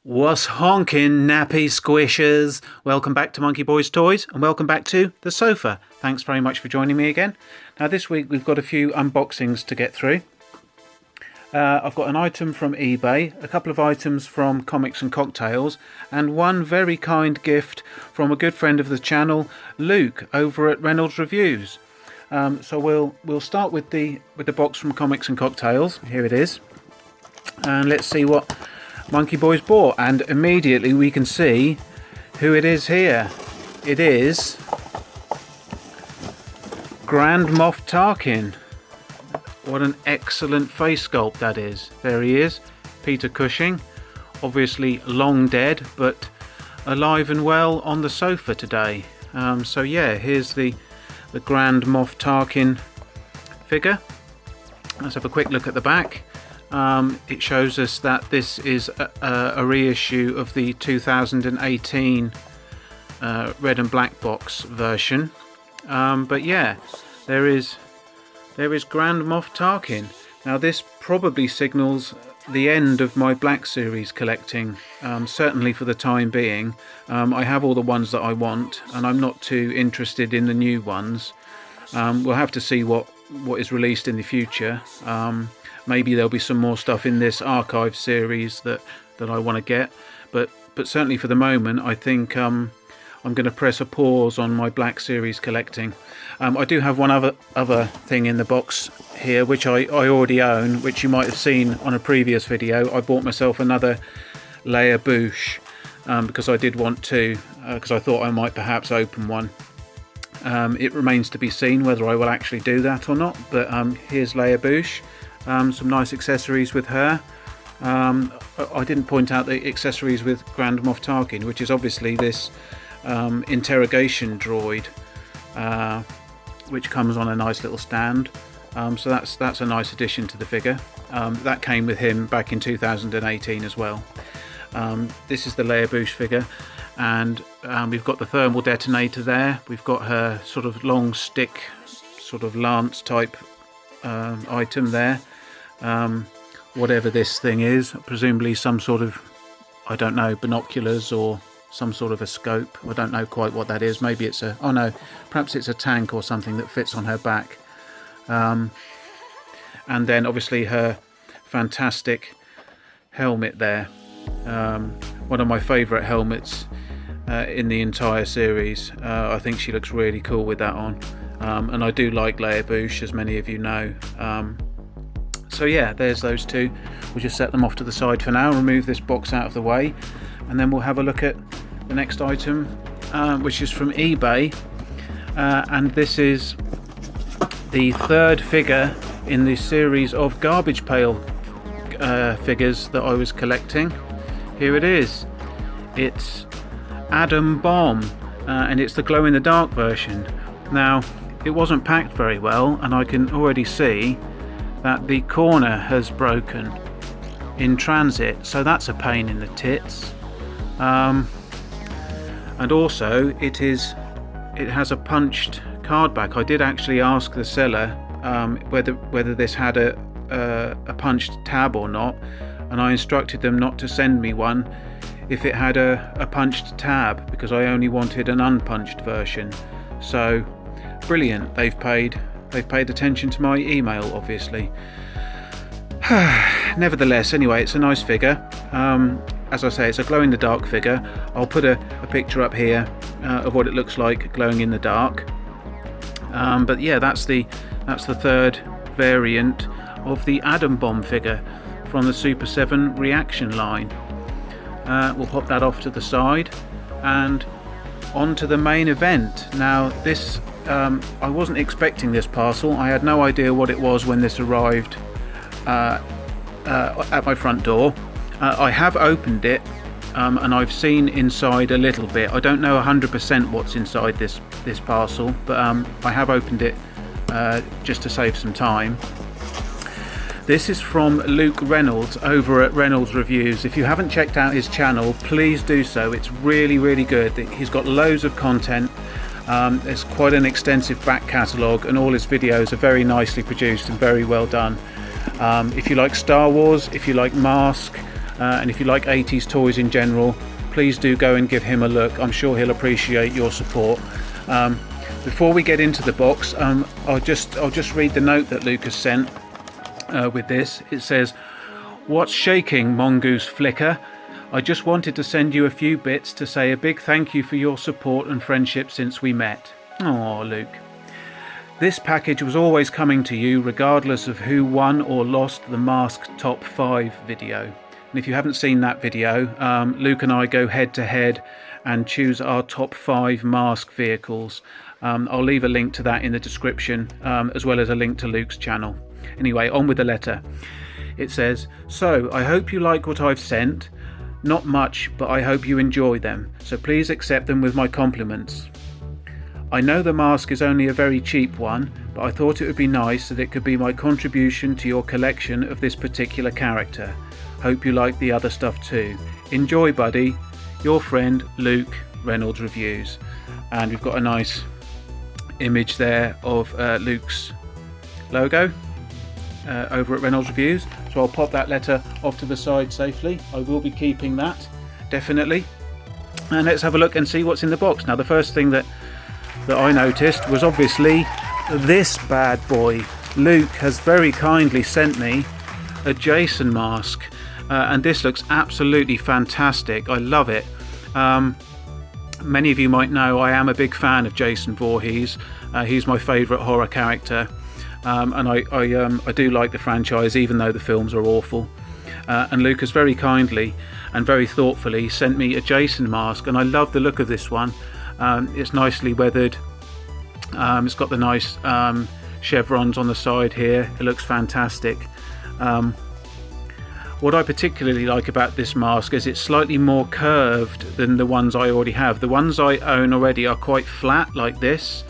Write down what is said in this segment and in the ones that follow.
What's honking, nappy squishers? Welcome back to Monkeyboy's Toys and welcome back to the sofa. Thanks very much for joining me again. Now this week we've got a few unboxings to get through. I've got an item from eBay, a couple of items from Comics and Cocktails, and one very kind gift from a good friend of the channel, Luke, over at Reynolds Reviews. So we'll start with the box from Comics and Cocktails. Here it is, and let's see what Monkeyboy's bought, and immediately we can see who it is here. It is Grand Moff Tarkin. What an excellent face sculpt that is. There he is, Peter Cushing, obviously long dead but alive and well on the sofa today. So yeah, here's the Grand Moff Tarkin figure. Let's have a quick look at the back. It shows us that this is a reissue of the 2018 red and black box version. But yeah, there is Grand Moff Tarkin. Now this probably signals the end of my Black Series collecting, certainly for the time being. I have all the ones that I want and I'm not too interested in the new ones. We'll have to see what is released in the future. Maybe there'll be some more stuff in this archive series that I want to get, but certainly for the moment I think I'm going to press a pause on my Black Series collecting. I do have one other thing in the box here which I already own, which you might have seen on a previous video. I bought myself another Leia Bouche because I did want to, because I thought I might perhaps open one. It remains to be seen whether I will actually do that or not, but here's Leia Bouche. Some nice accessories with her. I didn't point out the accessories with Grand Moff Tarkin, which is obviously this interrogation droid, which comes on a nice little stand. So that's a nice addition to the figure. That came with him back in 2018 as well. This is the Leia Bouche figure, and we've got the thermal detonator there. We've got her sort of long stick, sort of lance type item there. Whatever this thing is, presumably some sort of, I don't know, binoculars or some sort of a scope. I don't know quite what that is. Maybe it's oh no, perhaps it's a tank or something that fits on her back. And then obviously her fantastic helmet there. One of my favourite helmets in the entire series. I think she looks really cool with that on. And I do like Leia Bouche, as many of you know. So yeah, there's those two. We'll just set them off to the side for now, remove this box out of the way, and then we'll have a look at the next item, which is from eBay. And this is the third figure in the series of garbage pail figures that I was collecting. Here it is. It's Adam Bomb, and it's the glow-in-the-dark version. Now, it wasn't packed very well, and I can already see that the corner has broken in transit, so that's a pain in the tits. And also it has a punched card back. I did actually ask the seller whether this had a punched tab or not, and I instructed them not to send me one if it had a punched tab, because I only wanted an unpunched version. So brilliant, they've paid attention to my email, obviously. Nevertheless, anyway, it's a nice figure. As I say, it's a glow-in-the-dark figure. I'll put a picture up here of what it looks like glowing in the dark. But yeah, that's the third variant of the Adam Bomb figure from the Super 7 Reaction line. We'll pop that off to the side and on to the main event. Now this, I wasn't expecting this parcel. I had no idea what it was when this arrived at my front door. I have opened it and I've seen inside a little bit. I don't know 100% what's inside this parcel, but I have opened it just to save some time. This is from Luke Reynolds over at Reynolds Reviews. If you haven't checked out his channel, please do so. It's really, really good. He's got loads of content. There's quite an extensive back catalogue, and all his videos are very nicely produced and very well done. If you like Star Wars, if you like Mask, and if you like 80s toys in general, please do go and give him a look. I'm sure he'll appreciate your support. Before we get into the box, I'll just read the note that Luke has sent with this. It says, "What's shaking, Mongoose Flicker? I just wanted to send you a few bits to say a big thank you for your support and friendship since we met." Oh, Luke. "This package was always coming to you regardless of who won or lost the Mask Top 5 video. And if you haven't seen that video, Luke and I go head to head and choose our top 5 mask vehicles. I'll leave a link to that in the description, as well as a link to Luke's channel. Anyway, on with the letter. It says, "So, I hope you like what I've sent. Not much, but I hope you enjoy them. So please accept them with my compliments. I know the mask is only a very cheap one, but I thought it would be nice that it could be my contribution to your collection of this particular character. Hope you like the other stuff too. Enjoy, buddy. Your friend, Luke, Reynolds Reviews." And we've got a nice image there of Luke's logo over at Reynolds Reviews. So I'll pop that letter off to the side safely. I will be keeping that, definitely. And let's have a look and see what's in the box. Now, the first thing that I noticed was obviously this bad boy. Luke has very kindly sent me a Jason mask, and this looks absolutely fantastic. I love it. Many of you might know I am a big fan of Jason Voorhees. He's my favourite horror character, and I do like the franchise, even though the films are awful. And Luke has very kindly and very thoughtfully sent me a Jason mask, and I love the look of this one. It's nicely weathered. It's got the nice chevrons on the side here. It looks fantastic. What I particularly like about this mask is it's slightly more curved than the ones I already have. The ones I own already are quite flat like this,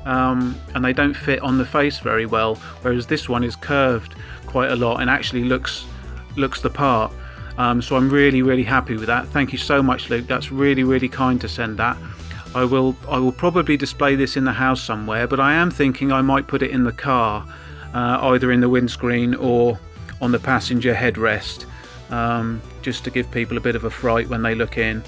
and they don't fit on the face very well, whereas this one is curved quite a lot and actually looks the part. So I'm really happy with that. Thank you so much, Luke. That's really kind to send that. I will probably display this in the house somewhere, but I am thinking I might put it in the car, either in the windscreen or on the passenger headrest, just to give people a bit of a fright when they look in.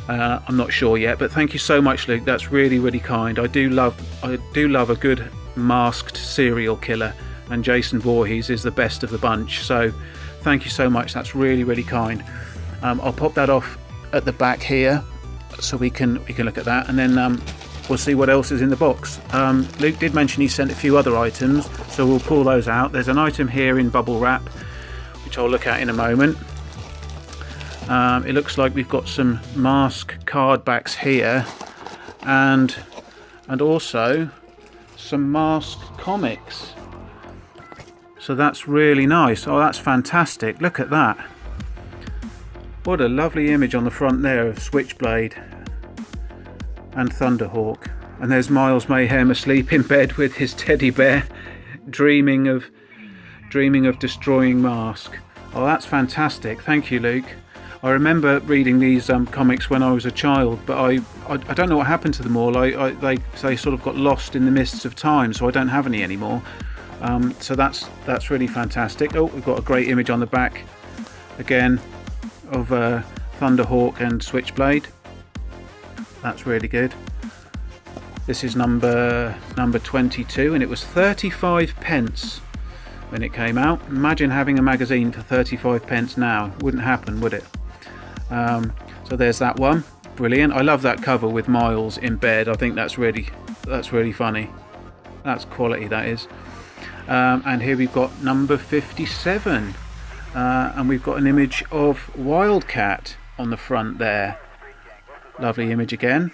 I'm not sure yet, but thank you so much, Luke. That's really kind. I do love a good masked serial killer, and Jason Voorhees is the best of the bunch. So thank you so much. That's really kind. I'll pop that off at the back here, so we can look at that, and then we'll see what else is in the box. Luke did mention he sent a few other items, so we'll pull those out. There's an item here in bubble wrap, which I'll look at in a moment. It looks like we've got some mask card backs here, and also some mask comics. So that's really nice. Oh, that's fantastic. Look at that. What a lovely image on the front there of Switchblade and Thunderhawk. And there's Miles Mayhem asleep in bed with his teddy bear, dreaming of destroying Mask. Oh, that's fantastic. Thank you, Luke. I remember reading these comics when I was a child, but I don't know what happened to them all. They sort of got lost in the mists of time, so I don't have any anymore. So that's really fantastic. Oh, we've got a great image on the back again of Thunderhawk and Switchblade. That's really good. This is number 22, and it was 35 pence when it came out. Imagine having a magazine for 35 pence now. Wouldn't happen, would it? So there's that one. Brilliant. I love that cover with Miles in bed. I think that's really funny. That's quality, that is. And here we've got number 57, and we've got an image of Wildcat on the front there. Lovely image again.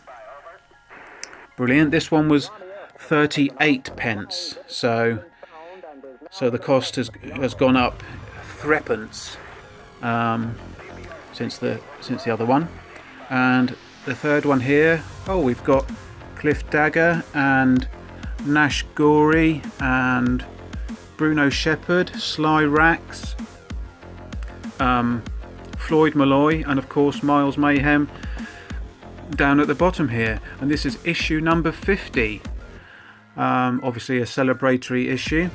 Brilliant. This one was 38 pence, so the cost has gone up threepence since the other one. And the third one here, oh, we've got Cliff Dagger and Nash Gory and Bruno Shepherd, Sly Rax, Floyd Malloy, and of course Miles Mayhem down at the bottom here. And this is issue number 50. Obviously a celebratory issue.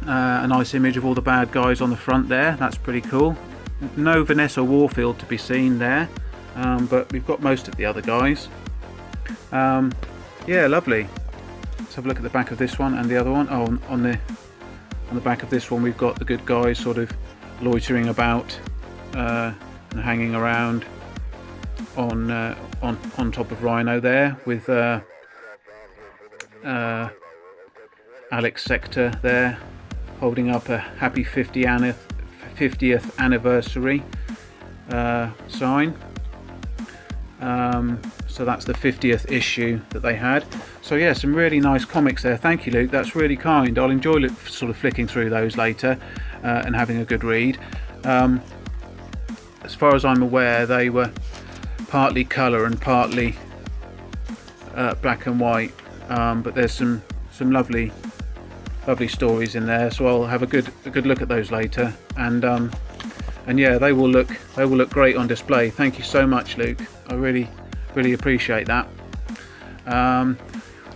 A nice image of all the bad guys on the front there. That's pretty cool. no Vanessa Warfield to be seen there, but we've got most of the other guys. Yeah, lovely. Let's have a look at the back of this one and the other one. Oh, on the back of this one we've got the good guys sort of loitering about and hanging around on top of Rhino there, with Alex Sector there holding up a happy 50th anniversary sign. So that's the 50th issue that they had. So yeah, some really nice comics there. Thank you, Luke, that's really kind. I'll enjoy sort of flicking through those later and having a good read. As far as I'm aware, they were partly colour and partly black and white, but there's some lovely stories in there, so I'll have a good look at those later, and yeah, they will look great on display. Thank you so much, Luke, I really appreciate that.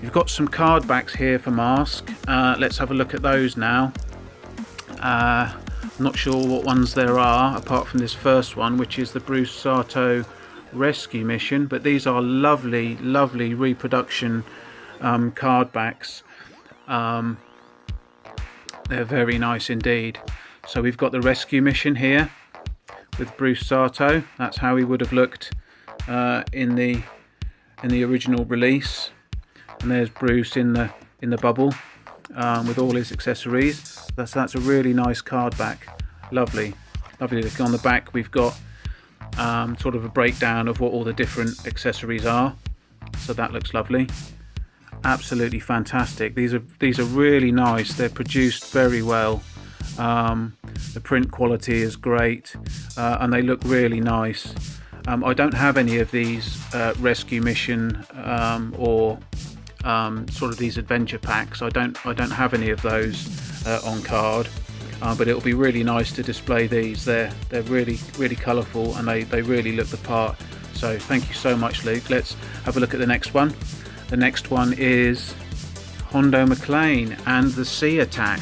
You've got some card backs here for Mask. Let's have a look at those now. I'm not sure what ones there are apart from this first one, which is the Bruce Sato rescue mission, but these are lovely reproduction card backs. They're very nice indeed. So we've got the rescue mission here with Bruce Sato. That's how he would have looked in the original release, and there's Bruce in the bubble with all his accessories. That's a really nice card back. Lovely. Look, on the back we've got sort of a breakdown of what all the different accessories are, so that looks lovely. Absolutely fantastic. These are really nice. They're produced very well. The print quality is great, and they look really nice. I don't have any of these rescue mission or sort of these adventure packs. I don't have any of those on card, but it'll be really nice to display these. They're really colourful, and they really look the part. So thank you so much, Luke. Let's have a look at the next one. The next one is Hondo McClane and the Sea Attack.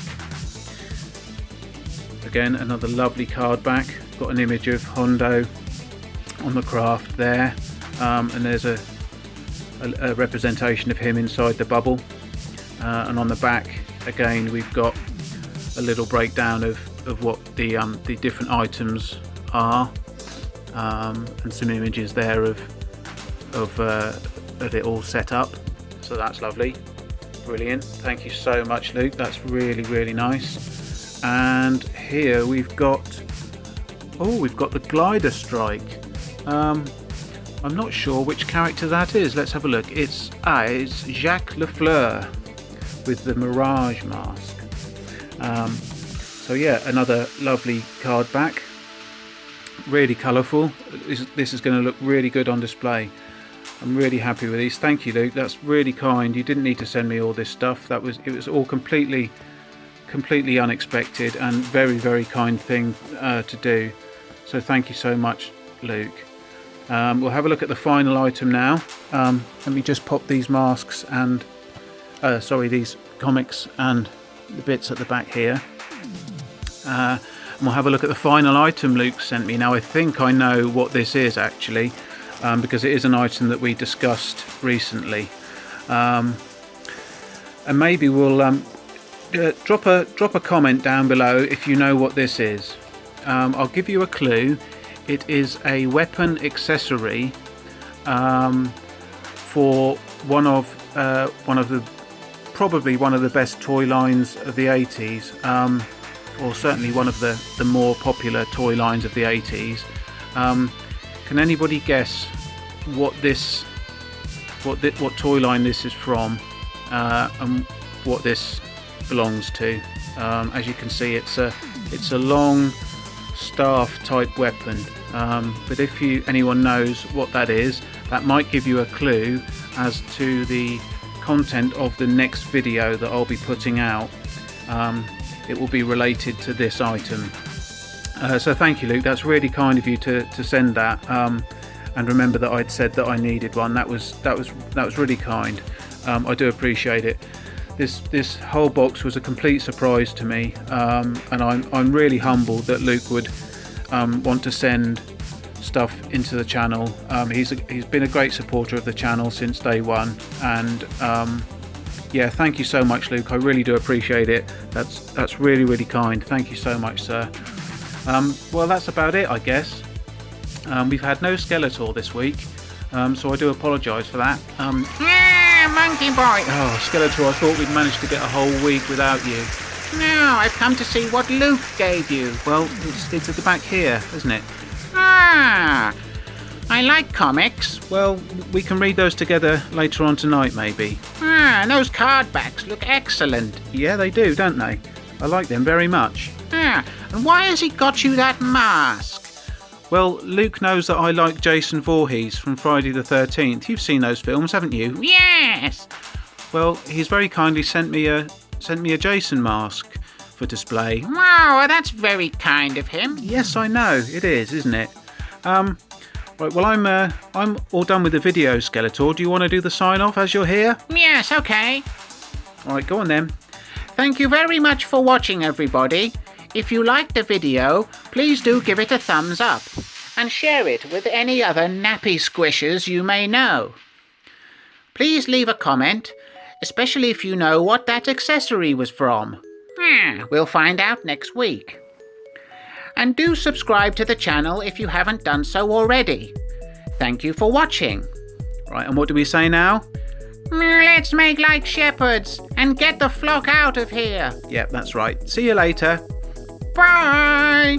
Again, another lovely card back. Got an image of Hondo on the craft there, and there's a representation of him inside the bubble, and on the back again we've got a little breakdown of what the different items are, and some images there of it all set up. So that's lovely, brilliant. Thank you so much, Luke. That's really nice. And here we've got the glider strike. I'm not sure which character that is. Let's have a look. It's Jacques Lafleur with the Mirage mask. So yeah, another lovely card back. Really colourful. This is going to look really good on display. I'm really happy with these. Thank you, Luke. That's really kind. You didn't need to send me all this stuff. It was all completely unexpected, and very kind thing to do. So thank you so much, Luke. We'll have a look at the final item now. Let me just pop these masks and these comics and the bits at the back here. And we'll have a look at the final item Luke sent me. Now I think I know what this is actually, because it is an item that we discussed recently, and maybe we'll drop a comment down below if you know what this is. I'll give you a clue. It is a weapon accessory for one of probably one of the best toy lines of the 80s, or certainly one of the more popular toy lines of the 80s. Can anybody guess what toy line this is from, and what this belongs to? As you can see, it's a long staff type weapon, but if anyone knows what that is, that might give you a clue as to the content of the next video that I'll be putting out. It will be related to this item. So thank you, Luke. That's really kind of you to send that, and remember that I'd said that I needed one. That was really kind. I do appreciate it. This whole box was a complete surprise to me, and I'm really humbled that Luke would want to send stuff into the channel. He's been a great supporter of the channel since day one, and yeah, thank you so much, Luke. I really do appreciate it. That's really, really kind. Thank you so much, sir. Well, that's about it, I guess. We've had no Skeletor this week, so I do apologise for that. Monkeyboy! Oh, Skeletor, I thought we'd managed to get a whole week without you. No, I've come to see what Luke gave you. Well, it's at the back here, isn't it? Ah, I like comics. Well, we can read those together later on tonight, maybe. And those card backs look excellent. Yeah, they do, don't they? I like them very much. And why has he got you that mask? Well, Luke knows that I like Jason Voorhees from Friday the 13th. You've seen those films, haven't you? Yes. Well, he's very kindly sent me a Jason mask for display. Wow, that's very kind of him. Yes, I know. It is, isn't it? Right, well, I'm all done with the video, Skeletor. Do you want to do the sign-off as you're here? Yes, okay. All right, go on then. Thank you very much for watching, everybody. If you liked the video, please do give it a thumbs up and share it with any other nappy squishers you may know. Please leave a comment, especially if you know what that accessory was from. We'll find out next week. And do subscribe to the channel if you haven't done so already. Thank you for watching. Right, and what do we say now? Let's make like shepherds and get the flock out of here. Yep, that's right. See you later. Bye!